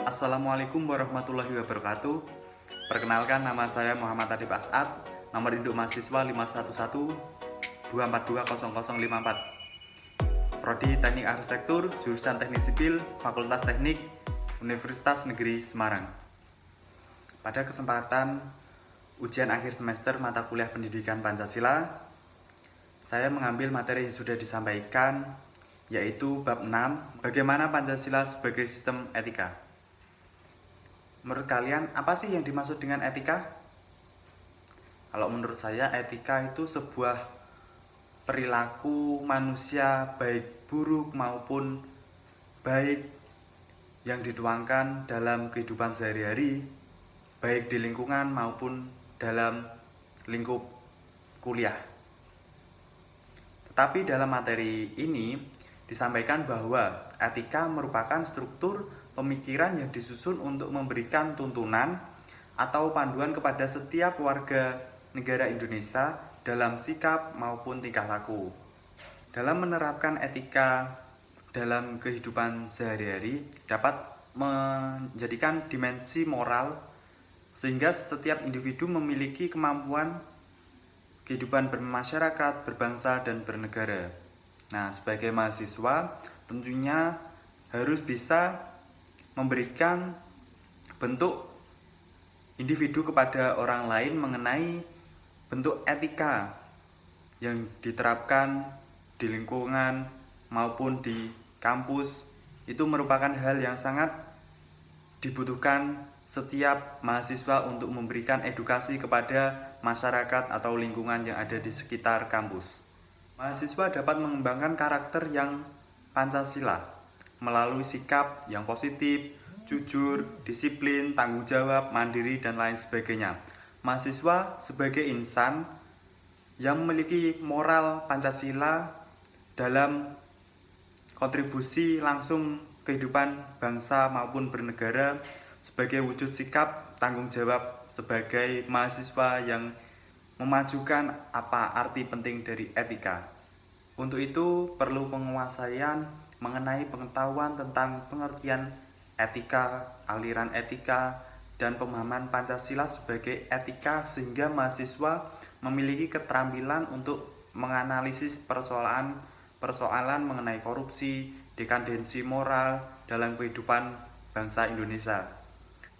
Assalamualaikum warahmatullahi wabarakatuh. Perkenalkan, nama saya Muhammad Adib As'ad, nomor induk mahasiswa 511-242-0054. Prodi Teknik Arsitektur, jurusan Teknik Sipil, Fakultas Teknik, Universitas Negeri Semarang. Pada kesempatan ujian akhir semester mata kuliah Pendidikan Pancasila, saya mengambil materi yang sudah disampaikan, yaitu bab 6, bagaimana Pancasila sebagai sistem etika. Menurut kalian, apa sih yang dimaksud dengan etika? Kalau menurut saya, etika itu sebuah perilaku manusia, baik buruk maupun baik, yang dituangkan dalam kehidupan sehari-hari, baik di lingkungan maupun dalam lingkup kuliah. Tetapi dalam materi ini disampaikan bahwa etika merupakan struktur pemikiran yang disusun untuk memberikan tuntunan atau panduan kepada setiap warga negara Indonesia dalam sikap maupun tingkah laku. Dalam menerapkan etika dalam kehidupan sehari-hari dapat menjadikan dimensi moral sehingga setiap individu memiliki kemampuan kehidupan bermasyarakat, berbangsa, dan bernegara. Nah, sebagai mahasiswa tentunya harus bisa memberikan bentuk individu kepada orang lain mengenai bentuk etika yang diterapkan di lingkungan maupun di kampus. Itu merupakan hal yang sangat dibutuhkan setiap mahasiswa untuk memberikan edukasi kepada masyarakat atau lingkungan yang ada di sekitar kampus. Mahasiswa dapat mengembangkan karakter yang Pancasila melalui sikap yang positif, jujur, disiplin, tanggung jawab, mandiri, dan lain sebagainya. Mahasiswa sebagai insan yang memiliki moral Pancasila dalam kontribusi langsung kehidupan bangsa maupun bernegara sebagai wujud sikap tanggung jawab sebagai mahasiswa yang memajukan apa arti penting dari etika. Untuk itu perlu penguasaan mengenai pengetahuan tentang pengertian etika, aliran etika, dan pemahaman Pancasila sebagai etika sehingga mahasiswa memiliki keterampilan untuk menganalisis persoalan mengenai korupsi, dekadensi moral dalam kehidupan bangsa Indonesia.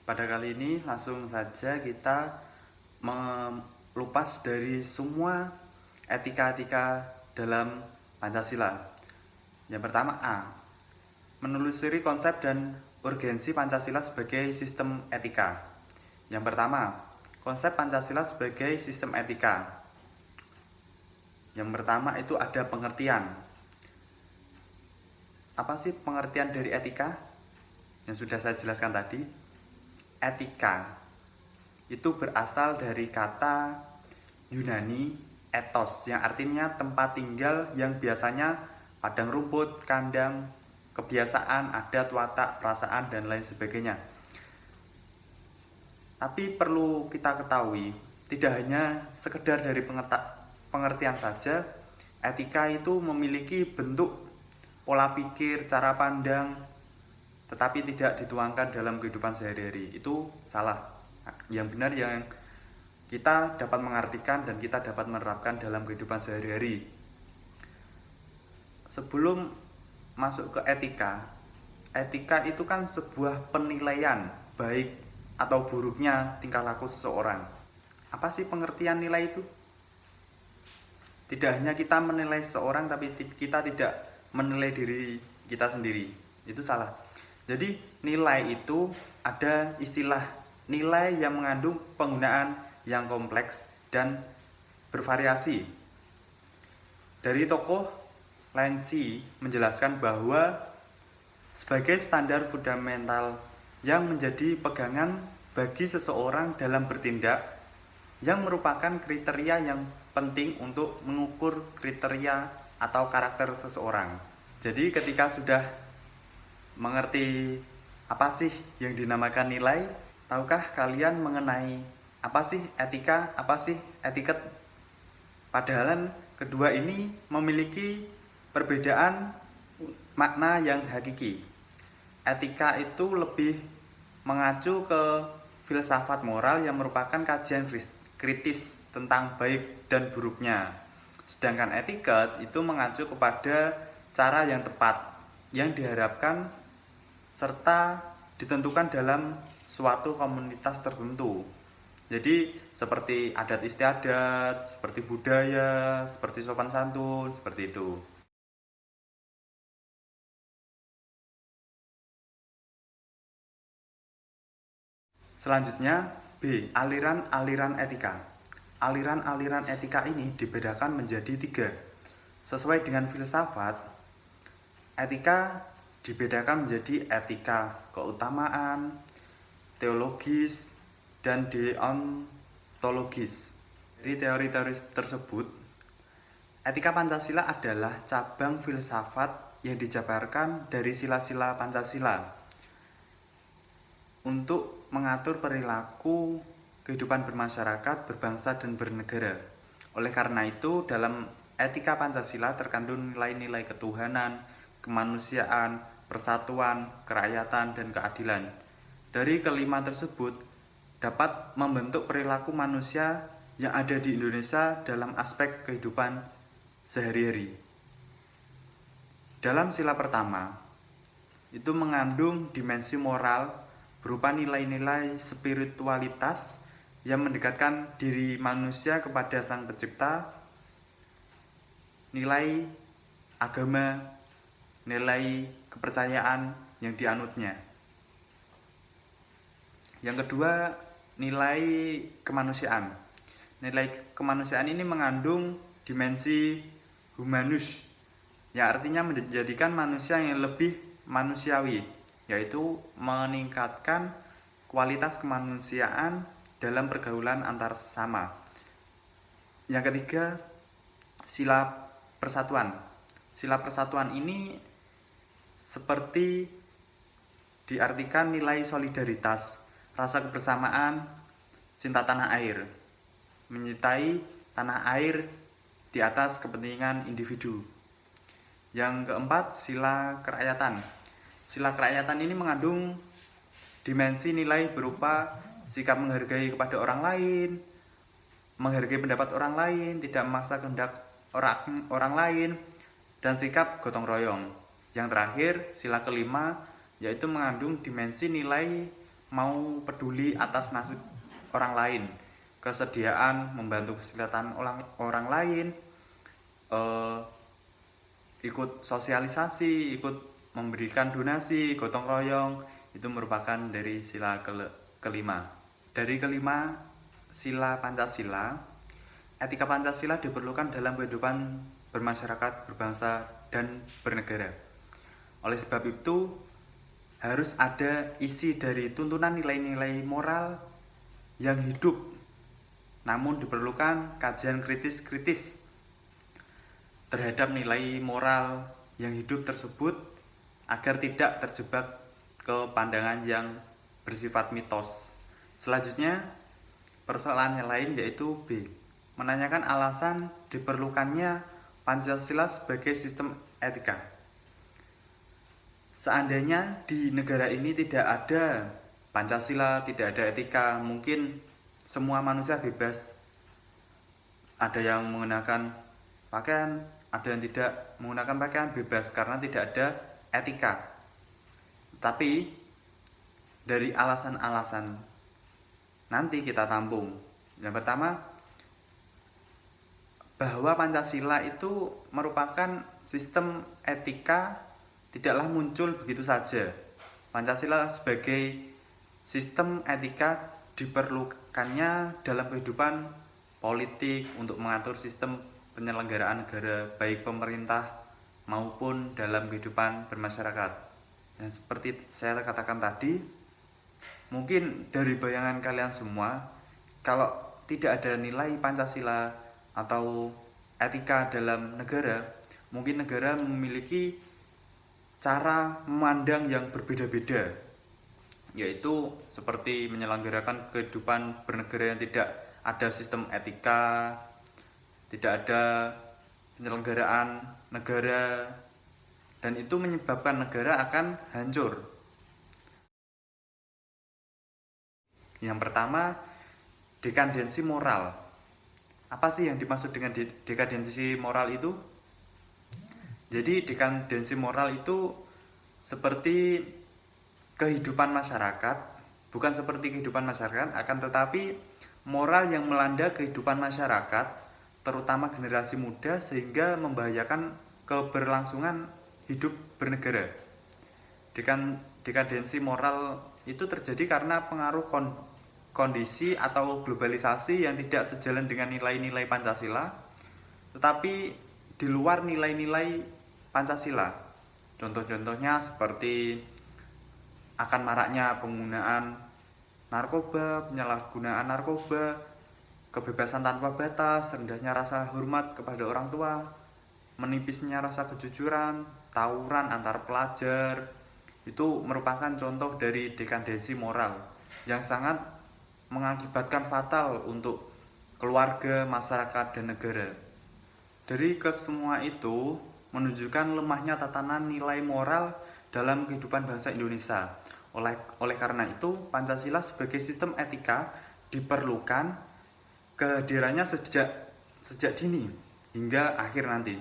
Pada kali ini langsung saja kita melupas dari semua etika-etika dalam Pancasila. Yang pertama A. Menelusuri konsep dan urgensi Pancasila sebagai sistem etika. Yang pertama, konsep Pancasila sebagai sistem etika. Yang pertama itu ada pengertian. Apa sih pengertian dari etika? Yang sudah saya jelaskan tadi. Etika itu berasal dari kata Yunani ethos yang artinya tempat tinggal yang biasanya padang rumput, kandang, kebiasaan, adat, watak, perasaan, dan lain sebagainya. Tapi perlu kita ketahui, tidak hanya sekedar dari pengertian saja, etika itu memiliki bentuk pola pikir, cara pandang, tetapi tidak dituangkan dalam kehidupan sehari-hari. Itu salah. Yang benar yang kita dapat mengartikan dan kita dapat menerapkan dalam kehidupan sehari-hari. Sebelum masuk ke etika, etika itu kan sebuah penilaian baik atau buruknya tingkah laku seseorang. Apa sih pengertian nilai itu? Tidak hanya kita menilai seseorang, tapi kita tidak menilai diri kita sendiri. Itu salah. Jadi nilai itu ada istilah nilai yang mengandung penggunaan yang kompleks dan bervariasi. Dari tokoh Lancy menjelaskan bahwa sebagai standar fundamental yang menjadi pegangan bagi seseorang dalam bertindak, yang merupakan kriteria yang penting untuk mengukur kriteria atau karakter seseorang. Jadi ketika sudah mengerti apa sih yang dinamakan nilai, tahukah kalian mengenai apa sih etika, apa sih etiket? Padahal kedua ini memiliki perbedaan makna yang hakiki. Etika itu lebih mengacu ke filsafat moral yang merupakan kajian kritis tentang baik dan buruknya. Sedangkan etika itu mengacu kepada cara yang tepat yang diharapkan serta ditentukan dalam suatu komunitas tertentu. Jadi seperti adat istiadat, seperti budaya, seperti sopan santun, seperti itu. Selanjutnya B. Aliran-aliran etika. Aliran-aliran etika ini dibedakan menjadi 3. Sesuai dengan filsafat, etika dibedakan menjadi etika keutamaan, teologis, dan deontologis. Dari teori-teori tersebut, etika Pancasila adalah cabang filsafat yang dijabarkan dari sila-sila Pancasila untuk mengatur perilaku kehidupan bermasyarakat, berbangsa, dan bernegara. Oleh karena itu, dalam etika Pancasila terkandung nilai-nilai ketuhanan, kemanusiaan, persatuan, kerakyatan, dan keadilan. Dari kelima tersebut dapat membentuk perilaku manusia yang ada di Indonesia dalam aspek kehidupan sehari-hari. Dalam sila pertama, itu mengandung dimensi moral berupa nilai-nilai spiritualitas yang mendekatkan diri manusia kepada Sang Pencipta, nilai agama, nilai kepercayaan yang dianutnya. Yang kedua, nilai kemanusiaan. Nilai kemanusiaan ini mengandung dimensi humanus, yang artinya menjadikan manusia yang lebih manusiawi, yaitu meningkatkan kualitas kemanusiaan dalam pergaulan antar sesama. Yang ketiga, sila persatuan. Sila persatuan ini seperti diartikan nilai solidaritas, rasa kebersamaan, cinta tanah air, menyertai tanah air di atas kepentingan individu. Yang keempat, sila kerakyatan. Sila kerakyatan ini mengandung dimensi nilai berupa sikap menghargai kepada orang lain, menghargai pendapat orang lain, tidak memaksa kehendak orang lain, dan sikap gotong royong. Yang terakhir, sila kelima, yaitu mengandung dimensi nilai mau peduli atas nasib orang lain, kesediaan membantu kesehatan orang lain, ikut sosialisasi, ikut memberikan donasi, gotong royong, itu merupakan dari sila kelima. Dari kelima sila Pancasila, etika Pancasila diperlukan dalam kehidupan bermasyarakat, berbangsa, dan bernegara. Oleh sebab itu, harus ada isi dari tuntunan nilai-nilai moral yang hidup, namun diperlukan kajian kritis terhadap nilai moral yang hidup tersebut agar tidak terjebak ke pandangan yang bersifat mitos. Selanjutnya, persoalan yang lain yaitu B. Menanyakan alasan diperlukannya Pancasila sebagai sistem etika. Seandainya di negara ini tidak ada Pancasila, tidak ada etika, mungkin semua manusia bebas. Ada yang menggunakan pakaian, ada yang tidak menggunakan pakaian, bebas karena tidak ada etika. Tapi dari alasan-alasan nanti kita tampung. Yang pertama, bahwa Pancasila itu merupakan sistem etika tidaklah muncul begitu saja. Pancasila sebagai sistem etika diperlukannya dalam kehidupan politik untuk mengatur sistem penyelenggaraan negara, baik pemerintah maupun dalam kehidupan bermasyarakat. Dan seperti saya katakan tadi, mungkin dari bayangan kalian semua, kalau tidak ada nilai Pancasila atau etika dalam negara, mungkin negara memiliki cara memandang yang berbeda-beda, yaitu seperti menyelenggarakan kehidupan bernegara yang tidak ada sistem etika, tidak ada penyelenggaraan negara, dan itu menyebabkan negara akan hancur. Yang pertama, dekadensi moral. Apa sih yang dimaksud dengan dekadensi moral itu? Jadi dekadensi moral itu seperti kehidupan masyarakat, bukan seperti kehidupan masyarakat, akan tetapi moral yang melanda kehidupan masyarakat, terutama generasi muda, sehingga membahayakan keberlangsungan hidup bernegara. Dekadensi moral itu terjadi karena pengaruh kondisi atau globalisasi yang tidak sejalan dengan nilai-nilai Pancasila, tetapi di luar nilai-nilai Pancasila. Contoh-contohnya seperti akan maraknya penggunaan narkoba, penyalahgunaan narkoba, kebebasan tanpa batas, rendahnya rasa hormat kepada orang tua, menipisnya rasa kejujuran, tawuran antar pelajar. Itu merupakan contoh dari dekadensi moral yang sangat mengakibatkan fatal untuk keluarga, masyarakat, dan negara. Dari kesemua itu menunjukkan lemahnya tatanan nilai moral dalam kehidupan bangsa Indonesia. Oleh karena itu, Pancasila sebagai sistem etika diperlukan kehadirannya sejak dini hingga akhir nanti,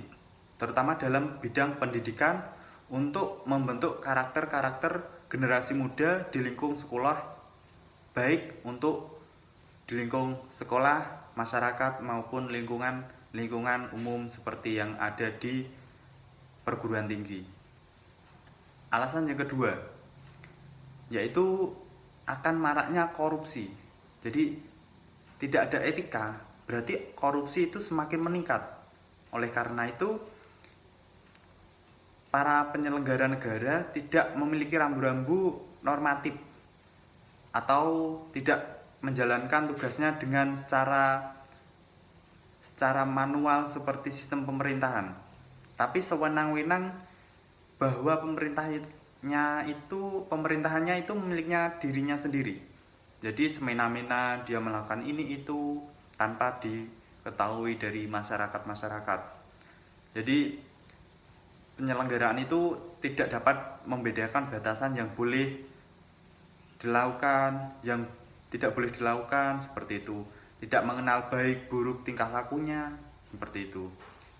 terutama dalam bidang pendidikan untuk membentuk karakter-karakter generasi muda di lingkung sekolah, baik untuk di lingkung sekolah, masyarakat maupun lingkungan umum seperti yang ada di perguruan tinggi. Alasan yang kedua, yaitu akan maraknya korupsi. Jadi tidak ada etika, berarti korupsi itu semakin meningkat. Oleh karena itu, para penyelenggara negara tidak memiliki rambu-rambu normatif atau tidak menjalankan tugasnya dengan secara manual seperti sistem pemerintahan, tapi sewenang-wenang bahwa pemerintahannya itu miliknya dirinya sendiri. Jadi semena-mena dia melakukan ini itu tanpa diketahui dari masyarakat. Jadi penyelenggaraan itu tidak dapat membedakan batasan yang boleh dilakukan, yang tidak boleh dilakukan, seperti itu. Tidak mengenal baik buruk tingkah lakunya, seperti itu.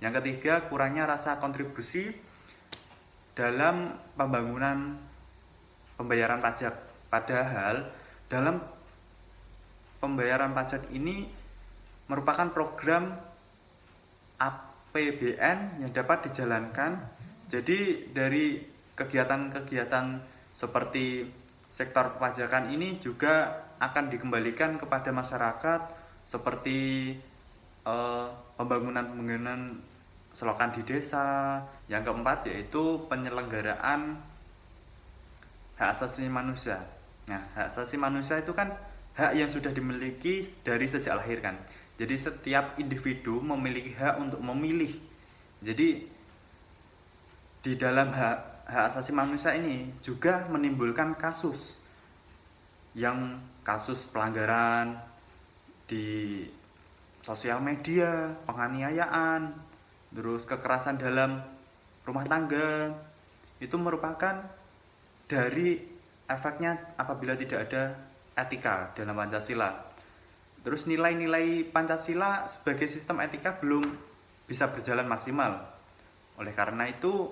Yang ketiga, kurangnya rasa kontribusi dalam pembayaran pajak. Padahal dalam pembayaran pajak ini merupakan program APBN yang dapat dijalankan. Jadi dari kegiatan-kegiatan seperti sektor perpajakan ini juga akan dikembalikan kepada masyarakat, seperti pembangunan selokan di desa. Yang keempat yaitu penyelenggaraan hak asasi manusia. Nah, hak asasi manusia itu kan hak yang sudah dimiliki dari sejak lahir kan. Jadi setiap individu memiliki hak untuk memilih. Jadi di dalam hak asasi manusia ini juga menimbulkan kasus pelanggaran di sosial media, penganiayaan, terus kekerasan dalam rumah tangga. Itu merupakan dari efeknya apabila tidak ada etika dalam Pancasila. Terus nilai-nilai Pancasila sebagai sistem etika belum bisa berjalan maksimal. Oleh karena itu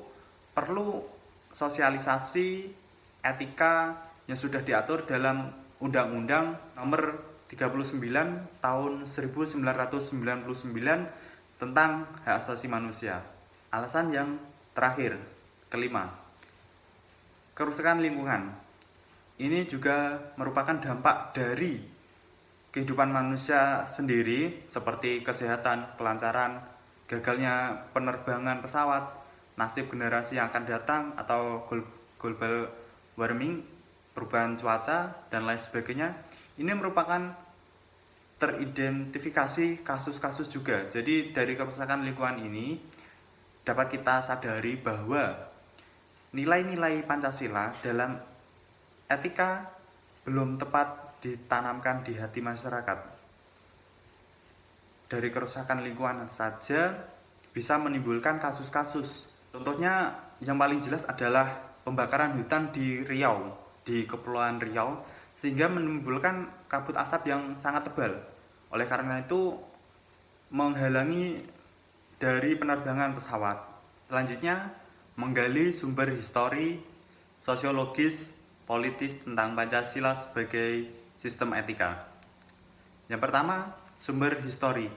perlu sosialisasi etika yang sudah diatur dalam Undang-Undang Nomor 39 Tahun 1999 tentang hak asasi manusia. Alasan yang terakhir, kelima, kerusakan lingkungan. Ini juga merupakan dampak dari kehidupan manusia sendiri, seperti kesehatan, kelancaran, gagalnya penerbangan pesawat, nasib generasi yang akan datang, atau global warming, perubahan cuaca, dan lain sebagainya. Ini merupakan teridentifikasi kasus-kasus juga. Jadi dari kerusakan lingkungan ini dapat kita sadari bahwa nilai-nilai Pancasila dalam etika belum tepat ditanamkan di hati masyarakat. Dari kerusakan lingkungan saja bisa menimbulkan kasus-kasus. Contohnya yang paling jelas adalah pembakaran hutan di Riau, di Kepulauan Riau, sehingga menimbulkan kabut asap yang sangat tebal. Oleh karena itu menghalangi dari penerbangan pesawat. Selanjutnya, menggali sumber histori, sosiologis, politis tentang Pancasila sebagai sistem etika. Yang pertama, sumber histori.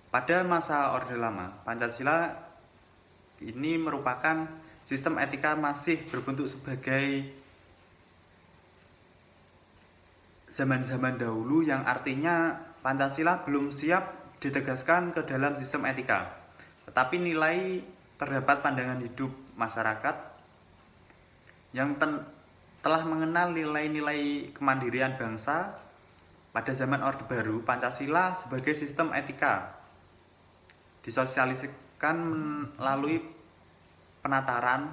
Pada masa Orde Lama, Pancasila ini merupakan sistem etika masih berbentuk sebagai zaman-zaman dahulu, yang artinya Pancasila belum siap ditegaskan ke dalam sistem etika. Tetapi terdapat pandangan hidup masyarakat yang telah mengenal nilai-nilai kemandirian bangsa. Pada zaman Orde Baru, Pancasila sebagai sistem etika disosialisasikan melalui penataran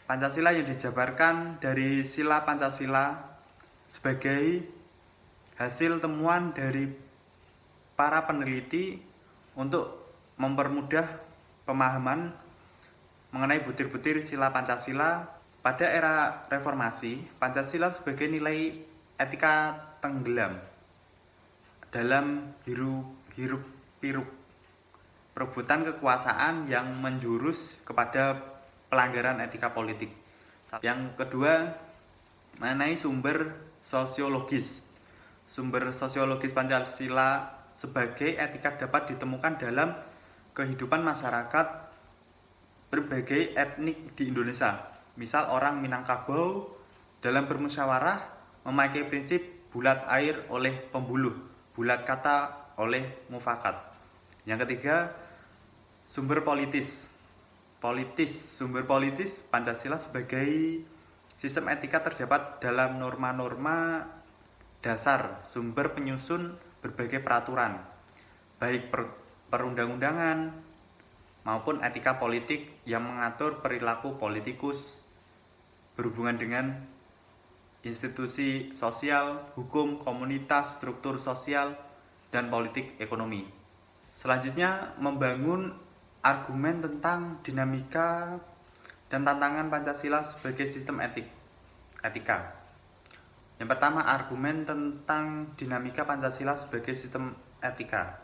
Pancasila yang dijabarkan dari sila Pancasila sebagai hasil temuan dari para peneliti untuk mempermudah pemahaman mengenai butir-butir sila Pancasila. Pada era reformasi, Pancasila sebagai nilai etika tenggelam dalam hiruk-pikuk perebutan kekuasaan yang menjurus kepada pelanggaran etika politik. Yang kedua, mengenai sumber sosiologis. Sumber sosiologis Pancasila sebagai etika dapat ditemukan dalam kehidupan masyarakat berbagai etnik di Indonesia. Misal orang Minangkabau dalam bermusyawarah memakai prinsip bulat air oleh pembuluh, bulat kata oleh mufakat. Yang ketiga, sumber politis. Sumber politis Pancasila sebagai sistem etika terdapat dalam norma-norma dasar, sumber penyusun berbagai peraturan, baik perundang-undangan maupun etika politik yang mengatur perilaku politikus berhubungan dengan institusi sosial, hukum, komunitas, struktur sosial, dan politik ekonomi. Selanjutnya, membangun argumen tentang dinamika dan tantangan Pancasila sebagai sistem etika. Yang pertama, argumen tentang dinamika Pancasila sebagai sistem etika.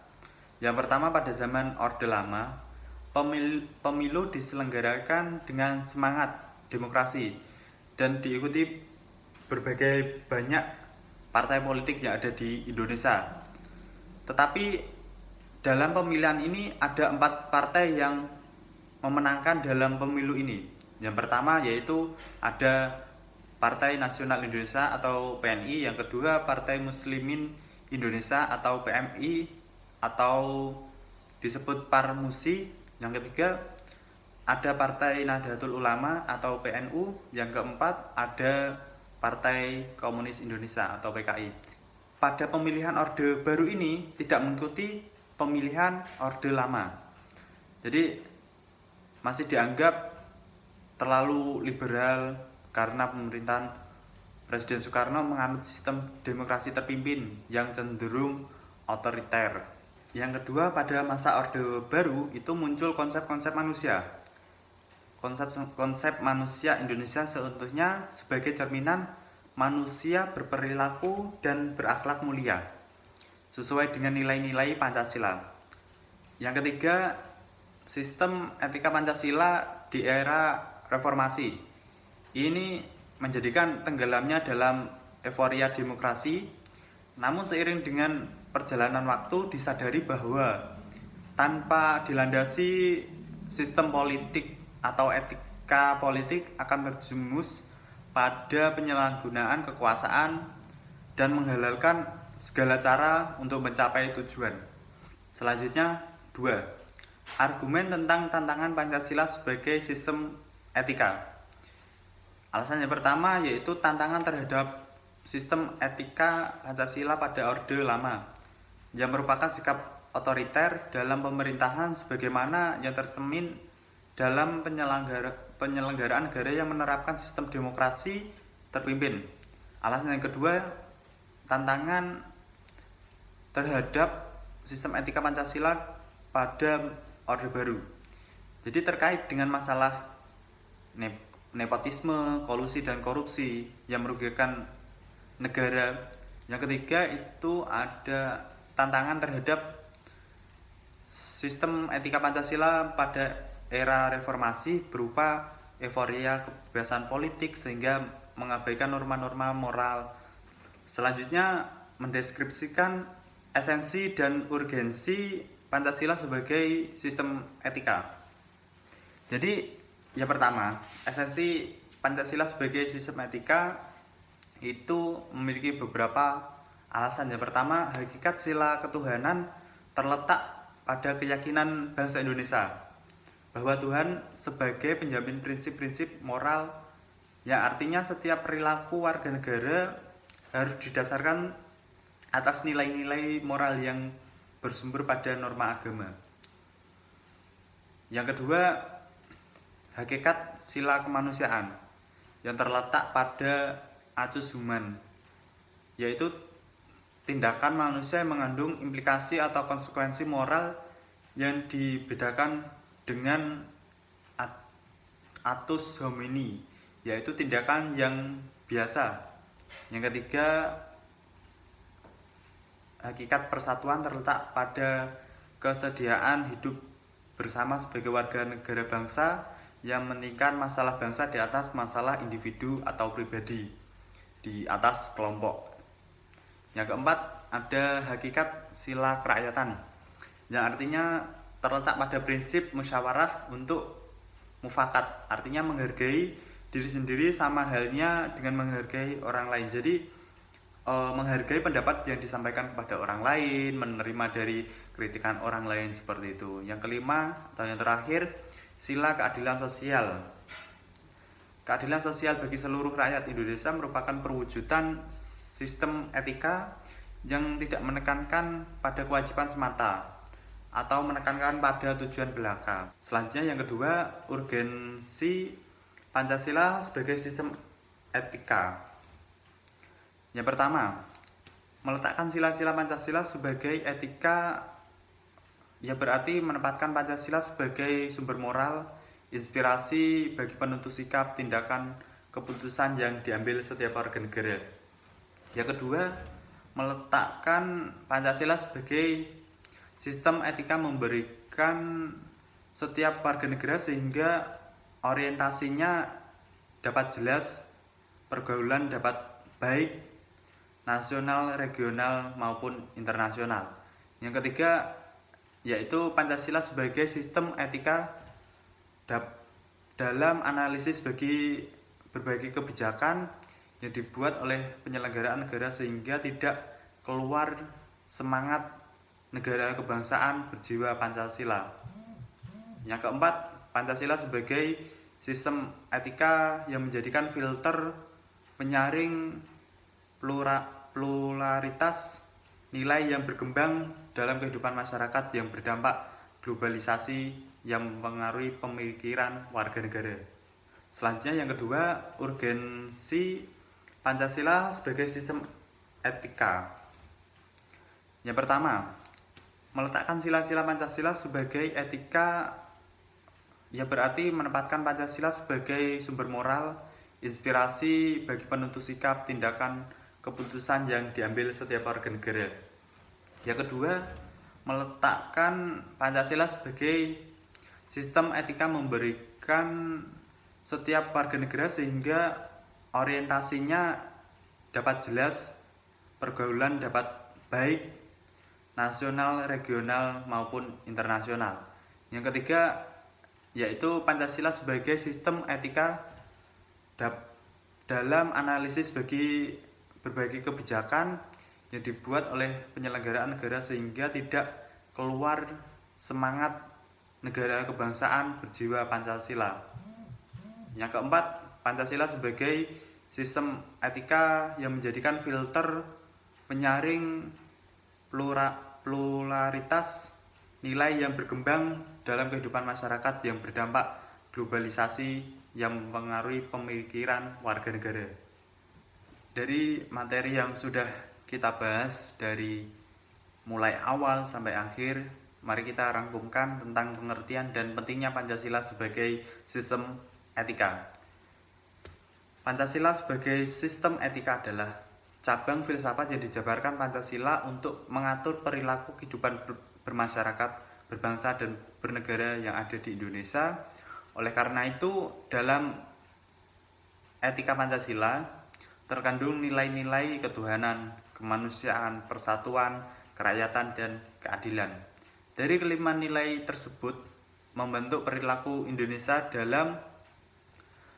Yang pertama, pada zaman Orde Lama, pemilu diselenggarakan dengan semangat demokrasi dan diikuti berbagai banyak partai politik yang ada di Indonesia. Tetapi dalam pemilihan ini ada 4 partai yang memenangkan dalam pemilu ini. Yang pertama yaitu ada Partai Nasional Indonesia atau PNI, yang kedua Partai Muslimin Indonesia atau PMI atau disebut Parmusi, yang ketiga ada Partai Nahdlatul Ulama atau PNU, yang keempat ada Partai Komunis Indonesia atau PKI. Pada pemilihan Orde Baru ini tidak mengikuti pemilihan Orde Lama. Jadi masih dianggap terlalu liberal karena pemerintahan Presiden Soekarno menganut sistem demokrasi terpimpin yang cenderung otoriter. Yang kedua, pada masa Orde Baru itu muncul konsep-konsep manusia. Konsep manusia Indonesia seutuhnya sebagai cerminan manusia berperilaku dan berakhlak mulia sesuai dengan nilai-nilai Pancasila. Yang ketiga, sistem etika Pancasila di era reformasi. Ini menjadikan tenggelamnya dalam euforia demokrasi, namun seiring dengan perjalanan waktu disadari bahwa tanpa dilandasi sistem politik atau etika politik akan terjerumus pada penyalahgunaan kekuasaan dan menghalalkan segala cara untuk mencapai tujuan. Selanjutnya, 2. Argumen tentang tantangan Pancasila sebagai sistem etika. Alasan yang pertama yaitu tantangan terhadap sistem etika Pancasila pada Orde Lama yang merupakan sikap otoriter dalam pemerintahan sebagaimana yang tercermin dalam penyelenggaraan negara yang menerapkan sistem demokrasi terpimpin. Alasan yang kedua, tantangan terhadap sistem etika Pancasila pada Orde Baru. Jadi terkait dengan masalah nepotisme, kolusi dan korupsi yang merugikan negara. Yang ketiga itu ada tantangan terhadap sistem etika Pancasila pada era reformasi berupa euforia kebebasan politik sehingga mengabaikan norma-norma moral. Selanjutnya mendeskripsikan esensi dan urgensi Pancasila sebagai sistem etika. Jadi yang pertama, esensi Pancasila sebagai sistem etika itu memiliki beberapa alasan. Yang pertama, hakikat sila ketuhanan terletak pada keyakinan bangsa Indonesia bahwa Tuhan sebagai penjamin prinsip-prinsip moral, yang artinya setiap perilaku warga negara harus didasarkan atas nilai-nilai moral yang bersumber pada norma agama. Yang kedua, hakikat sila kemanusiaan yang terletak pada acus human, yaitu tindakan manusia yang mengandung implikasi atau konsekuensi moral yang dibedakan dengan atus homini, yaitu tindakan yang biasa. Yang ketiga, hakikat persatuan terletak pada kesediaan hidup bersama sebagai warga negara bangsa yang meninggikan masalah bangsa di atas masalah individu atau pribadi, di atas kelompok. Yang keempat, ada hakikat sila kerakyatan yang artinya terletak pada prinsip musyawarah untuk mufakat, artinya menghargai diri sendiri sama halnya dengan menghargai orang lain. Jadi menghargai pendapat yang disampaikan kepada orang lain, menerima dari kritikan orang lain, seperti itu. Yang kelima atau yang terakhir, sila keadilan sosial. Keadilan sosial bagi seluruh rakyat Indonesia merupakan perwujudan sistem etika yang tidak menekankan pada kewajiban semata atau menekankan pada tujuan belaka. Selanjutnya yang kedua, urgensi Pancasila sebagai sistem etika. Yang pertama, meletakkan sila-sila Pancasila sebagai etika, ya berarti menempatkan Pancasila sebagai sumber moral, inspirasi bagi penentu sikap, tindakan, keputusan yang diambil setiap warga negara. Yang kedua, meletakkan Pancasila sebagai sistem etika memberikan setiap warga negara sehingga orientasinya dapat jelas, pergaulan dapat baik, nasional, regional maupun internasional. Yang ketiga, yaitu Pancasila sebagai sistem etika dalam analisis bagi berbagai kebijakan yang dibuat oleh penyelenggaraan negara sehingga tidak keluar semangat negara kebangsaan berjiwa Pancasila. Yang keempat, Pancasila sebagai sistem etika yang menjadikan filter penyaring pluralitas nilai yang berkembang dalam kehidupan masyarakat yang berdampak globalisasi yang mempengaruhi pemikiran warga negara. Selanjutnya yang kedua, urgensi Pancasila sebagai sistem etika. Yang pertama, meletakkan sila-sila Pancasila sebagai etika, ya berarti menempatkan Pancasila sebagai sumber moral, inspirasi bagi penentu sikap, tindakan, keputusan yang diambil setiap warga negara. Yang kedua, meletakkan Pancasila sebagai sistem etika memberikan setiap warga negara sehingga orientasinya dapat jelas, pergaulan dapat baik, nasional, regional maupun internasional. Yang ketiga, yaitu Pancasila sebagai sistem etika dalam analisis bagi berbagai kebijakan yang dibuat oleh penyelenggaraan negara sehingga tidak keluar semangat negara kebangsaan berjiwa Pancasila. Yang keempat, Pancasila sebagai sistem etika yang menjadikan filter penyaring pluralitas nilai yang berkembang dalam kehidupan masyarakat yang berdampak globalisasi yang mempengaruhi pemikiran warga negara. Dari materi yang sudah kita bahas dari mulai awal sampai akhir, mari kita rangkumkan tentang pengertian dan pentingnya Pancasila sebagai sistem etika. Pancasila sebagai sistem etika adalah cabang filsafat yang dijabarkan Pancasila untuk mengatur perilaku kehidupan bermasyarakat, berbangsa, dan bernegara yang ada di Indonesia. Oleh karena itu, dalam etika Pancasila terkandung nilai-nilai ketuhanan, kemanusiaan, persatuan, kerakyatan, dan keadilan. Dari kelima nilai tersebut membentuk perilaku Indonesia dalam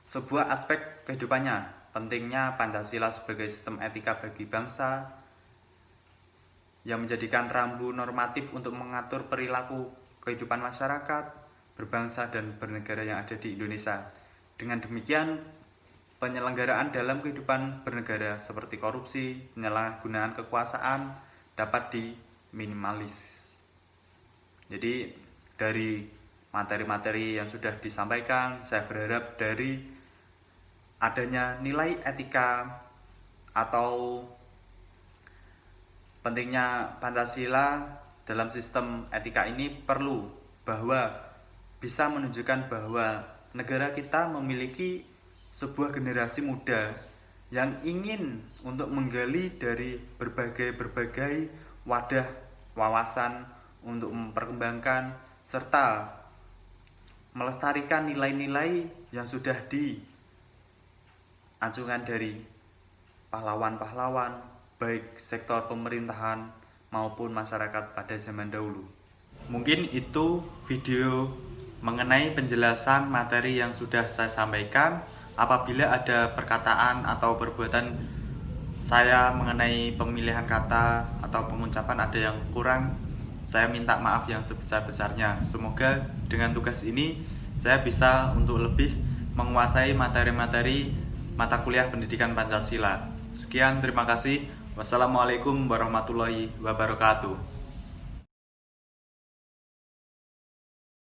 sebuah aspek kehidupannya. Pentingnya Pancasila sebagai sistem etika bagi bangsa yang menjadikan rambu normatif untuk mengatur perilaku kehidupan masyarakat, berbangsa, dan bernegara yang ada di Indonesia. Dengan demikian, penyelenggaraan dalam kehidupan bernegara seperti korupsi, penyalahgunaan kekuasaan dapat diminimalis. Jadi dari materi-materi yang sudah disampaikan, saya berharap dari adanya nilai etika atau pentingnya Pancasila dalam sistem etika ini perlu bahwa bisa menunjukkan bahwa negara kita memiliki sebuah generasi muda yang ingin untuk menggali dari berbagai wadah wawasan untuk memperkembangkan serta melestarikan nilai-nilai yang sudah diancungkan dari pahlawan-pahlawan baik sektor pemerintahan maupun masyarakat pada zaman dahulu. Mungkin itu video mengenai penjelasan materi yang sudah saya sampaikan. Apabila ada perkataan atau perbuatan saya mengenai pemilihan kata atau pengucapan ada yang kurang, saya minta maaf yang sebesar-besarnya. Semoga dengan tugas ini saya bisa untuk lebih menguasai materi-materi mata kuliah pendidikan Pancasila. Sekian, terima kasih. Wassalamualaikum warahmatullahi wabarakatuh.